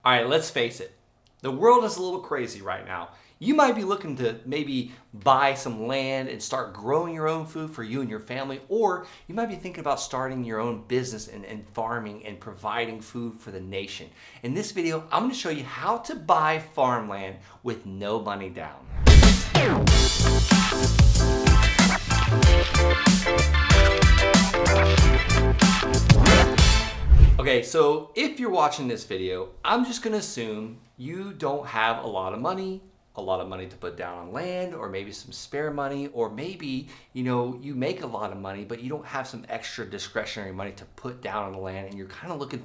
All right, let's face it. The world is a little crazy right now. You might be looking to maybe buy some land and start growing your own food for you and your family, or you might be thinking about starting your own business and farming and providing food for the nation. In this video, I'm going to show you how to buy farmland with no money down. Okay, so if you're watching this video, I'm just gonna assume you don't have a lot of money to put down on land, or maybe some spare money, or maybe, you make a lot of money, but you don't have some extra discretionary money to put down on the land, and you're kind of looking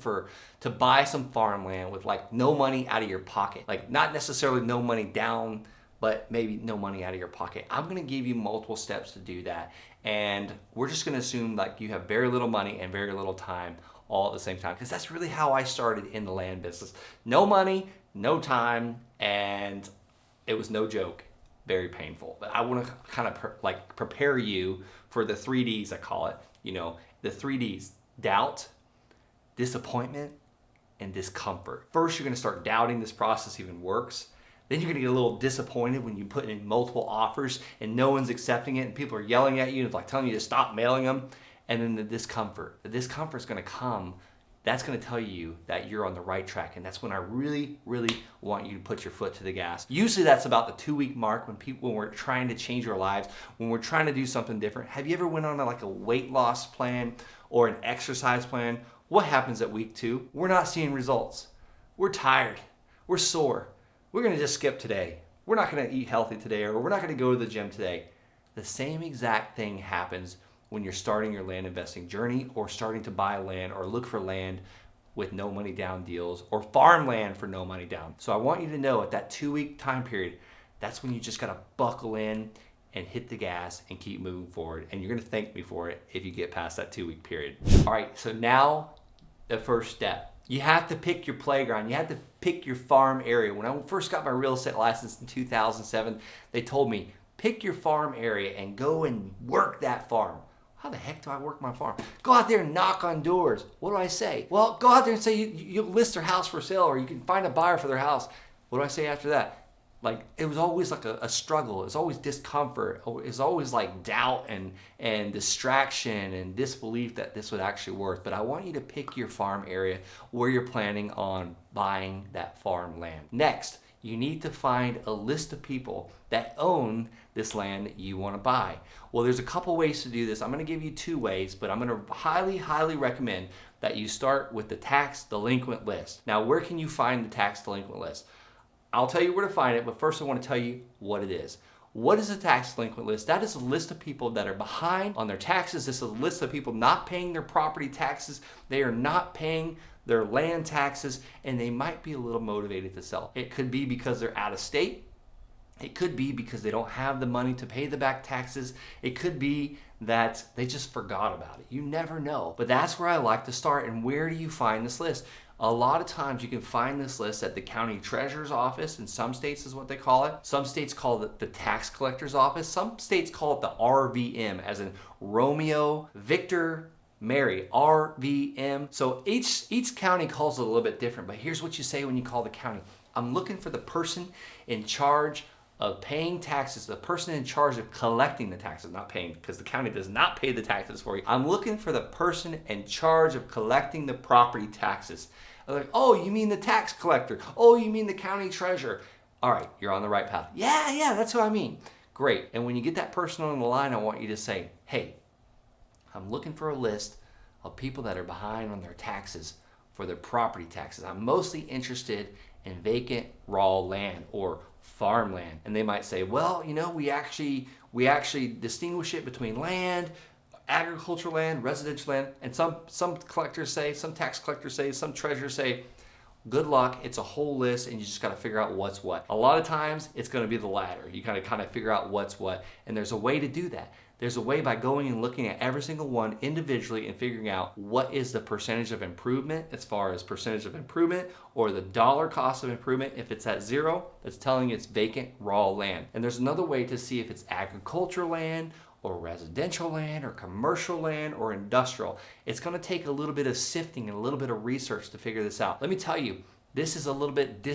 to buy some farmland with like no money out of your pocket. Like not necessarily no money down, but maybe no money out of your pocket. I'm gonna give you multiple steps to do that. And we're just gonna assume like you have very little money and very little time all at the same time, because that's really how I started in the land business. No money, no time, and it was no joke, very painful. But I want to kind of prepare you for the 3 Ds, I call it. The 3 Ds: doubt, disappointment, and discomfort. First, you're going to start doubting this process even works. Then you're going to get a little disappointed when you put in multiple offers and no one's accepting it, and people are yelling at you and like telling you to stop mailing them. And then the discomfort is going to come. That's going to tell you that you're on the right track. And that's when I really, really want you to put your foot to the gas. Usually that's about the 2-week mark when we're trying to change our lives, when we're trying to do something different. Have you ever went on a weight loss plan or an exercise plan? What happens at week 2? We're not seeing results. We're tired. We're sore. We're going to just skip today. We're not going to eat healthy today, or we're not going to go to the gym today. The same exact thing happens when you're starting your land investing journey, or starting to buy land or look for land with no money down deals, or farmland for no money down. So I want you to know at that 2-week time period, that's when you just gotta buckle in and hit the gas and keep moving forward. And you're gonna thank me for it if you get past that 2-week period. All right, so now the first step. You have to pick your playground. You have to pick your farm area. When I first got my real estate license in 2007, they told me, pick your farm area and go and work that farm. How the heck do I work my farm? Go out there and knock on doors. What do I say? Well, go out there and say you'll list their house for sale, or you can find a buyer for their house. What do I say after that? It was always like a struggle. It was always discomfort. It was always like doubt and distraction and disbelief that this would actually work. But I want you to pick your farm area where you're planning on buying that farm land. Next, you need to find a list of people that own this land that you want to buy. Well, there's a couple ways to do this. I'm going to give you 2 ways, but I'm going to highly, highly recommend that you start with the tax delinquent list. Now, where can you find the tax delinquent list? I'll tell you where to find it, but first I want to tell you what it is. What is a tax delinquent list? That is a list of people that are behind on their taxes. This is a list of people not paying their property taxes. They are not paying their land taxes, and they might be a little motivated to sell. It could be because they're out of state. It could be because they don't have the money to pay the back taxes. It could be that they just forgot about it. You never know. But that's where I like to start. And where do you find this list? A lot of times you can find this list at the county treasurer's office. In some states is what they call it. Some states call it the tax collector's office. Some states call it the RVM, as in Romeo, Victor, Mary, RVM. So each county calls it a little bit different, but here's what you say when you call the county. I'm looking for the person in charge of paying taxes, the person in charge of collecting the taxes, not paying, because the county does not pay the taxes for you. I'm looking for the person in charge of collecting the property taxes. I'm like, oh, you mean the tax collector? Oh, you mean the county treasurer? All right, you're on the right path. Yeah, that's what I mean. Great. And when you get that person on the line, I want you to say, hey, I'm looking for a list of people that are behind on their taxes for their property taxes. I'm mostly interested in vacant raw land or farmland. And they might say, well, we actually distinguish it between land, agricultural land, residential land. And some collectors say, some tax collectors say, some treasurers say, good luck, it's a whole list and you just gotta figure out what's what. A lot of times it's gonna be the latter. You gotta kind of figure out what's what. And there's a way to do that. There's a way by going and looking at every single one individually and figuring out what is the percentage of improvement as far as percentage of improvement, or the dollar cost of improvement. If it's at 0, that's telling you it's vacant raw land. And there's another way to see if it's agricultural land or residential land or commercial land or industrial. It's gonna take a little bit of sifting and a little bit of research to figure this out. Let me tell you, This is a little bit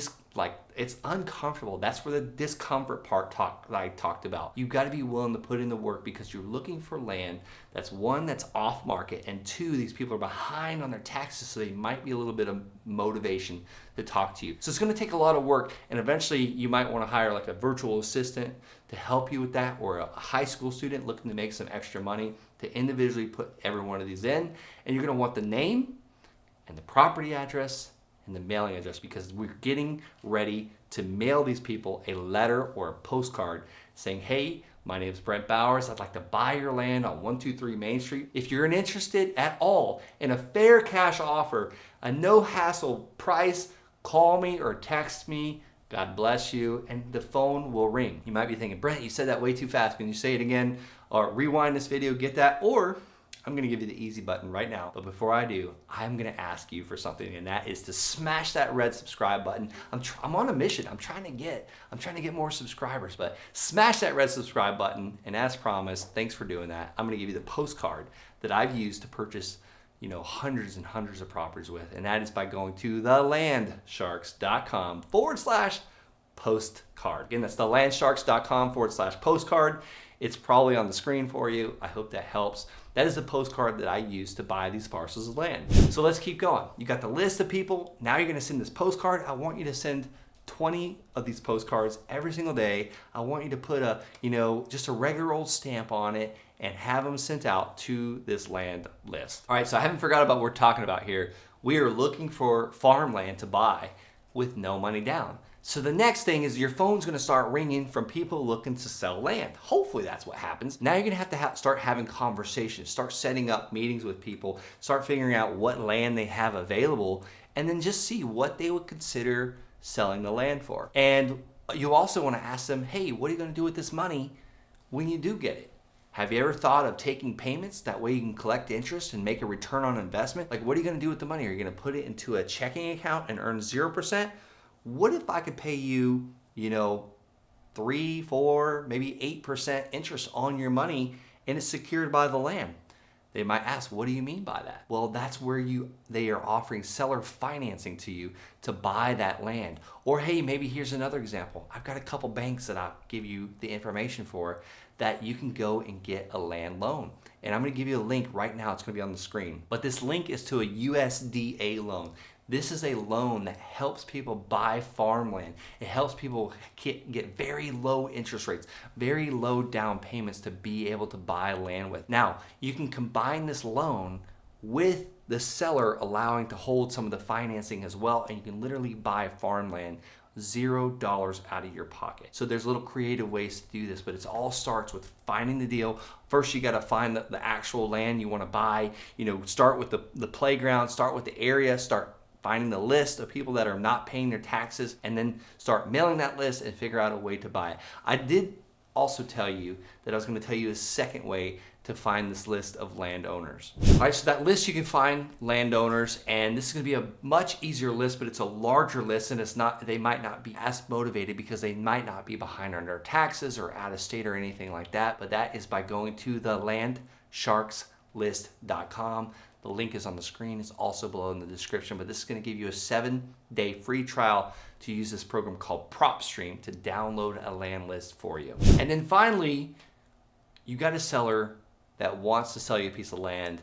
it's uncomfortable. That's where the discomfort part that I talked about. You've got to be willing to put in the work because you're looking for land that's one, that's off market, and two, these people are behind on their taxes, so they might be a little bit of motivation to talk to you. So it's going to take a lot of work, and eventually you might want to hire like a virtual assistant to help you with that, or a high school student looking to make some extra money to individually put every one of these in. And you're going to want the name and the property address and the mailing address, because we're getting ready to mail these people a letter or a postcard saying, hey, my name is Brent Bowers. I'd like to buy your land on 123 Main Street. If you're interested at all in a fair cash offer, a no hassle price, call me or text me. God bless you, and the phone will ring. You might be thinking, Brent, you said that way too fast. Can you say it again? Or rewind this video, get that? Or I'm gonna give you the easy button right now. But before I do, I'm gonna ask you for something, and that is to smash that red subscribe button. I'm on a mission. I'm trying to get more subscribers, but smash that red subscribe button. And as promised, thanks for doing that. I'm gonna give you the postcard that I've used to purchase, hundreds and hundreds of properties with, and that is by going to thelandsharks.com/postcard. Again, that's thelandsharks.com/postcard. It's probably on the screen for you. I hope that helps. That is the postcard that I use to buy these parcels of land. So let's keep going. You got the list of people. Now you're gonna send this postcard. I want you to send 20 of these postcards every single day. I want you to put just a regular old stamp on it and have them sent out to this land list. All right, so I haven't forgot about what we're talking about here. We are looking for farmland to buy with no money down. So the next thing is your phone's gonna start ringing from people looking to sell land. Hopefully that's what happens. Now you're gonna have to start having conversations, start setting up meetings with people, start figuring out what land they have available, and then just see what they would consider selling the land for. And you also wanna ask them, hey, what are you gonna do with this money when you do get it? Have you ever thought of taking payments? That way you can collect interest and make a return on investment. Like, what are you gonna do with the money? Are you gonna put it into a checking account and earn 0%? What if I could pay you, 3, 4, maybe 8% interest on your money and it's secured by the land? They might ask, what do you mean by that? Well, that's where they are offering seller financing to you to buy that land. Or hey, maybe here's another example. I've got a couple banks that I'll give you the information for that you can go and get a land loan. And I'm gonna give you a link right now. It's gonna be on the screen. But this link is to a USDA loan. This is a loan that helps people buy farmland. It helps people get very low interest rates, very low down payments to be able to buy land with. Now, you can combine this loan with the seller allowing to hold some of the financing as well, and you can literally buy farmland $0 out of your pocket. So there's little creative ways to do this, but it all starts with finding the deal. First, you got to find the actual land you want to buy. Start with the playground, start with the area, start finding the list of people that are not paying their taxes, and then start mailing that list and figure out a way to buy it. I did also tell you that I was going to tell you a second way to find this list of landowners. All right, so that list you can find landowners, and this is going to be a much easier list, but it's a larger list, and they might not be as motivated because they might not be behind on their taxes or out of state or anything like that. But that is by going to thelandsharkslist.com. The link is on the screen. It's also below in the description, but this is going to give you a 7-day free trial to use this program called PropStream to download a land list for you. And then finally, you got a seller that wants to sell you a piece of land.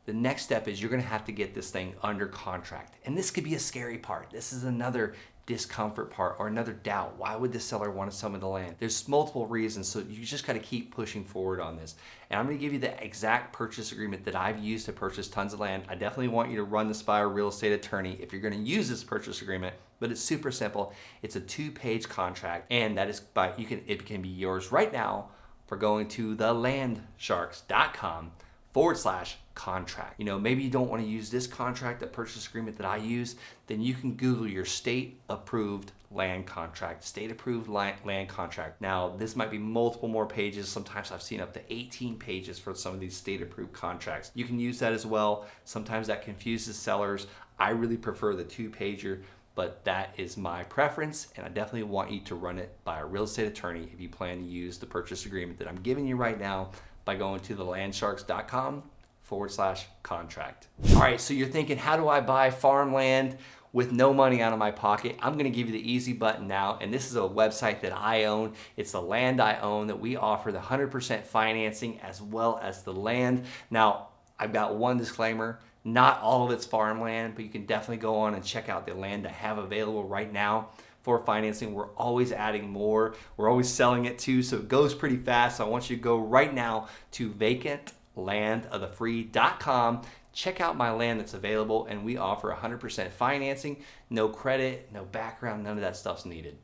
The next step is you're going to have to get this thing under contract. And this could be a scary part. This is another discomfort part or another doubt. Why would the seller want to sell me the land? There's multiple reasons, so you just got to keep pushing forward on this. And I'm going to give you the exact purchase agreement that I've used to purchase tons of land. I definitely want you to run this by a real estate attorney if you're going to use this purchase agreement, but it's super simple. It's a 2-page contract, and that is it can be yours right now for going to thelandsharks.com/contract. Maybe you don't want to use this contract, the purchase agreement that I use, then you can Google your state approved land contract, state approved land contract. Now, this might be multiple more pages. Sometimes I've seen up to 18 pages for some of these state approved contracts. You can use that as well. Sometimes that confuses sellers. I really prefer the 2-pager, but that is my preference, and I definitely want you to run it by a real estate attorney if you plan to use the purchase agreement that I'm giving you right now by going to thelandsharks.com/contract. All right, so you're thinking, how do I buy farmland with no money out of my pocket. I'm gonna give you the easy button now, and this is a website that I own. It's the land I own that we offer the 100% financing as well as the land. Now, I've got one disclaimer. Not all of it's farmland, but you can definitely go on and check out the land I have available right now for financing. We're always adding more. We're always selling it too, so it goes pretty fast. So I want you to go right now to vacantlandofthefree.com. Check out my land that's available, and we offer 100% financing, no credit, no background, none of that stuff's needed.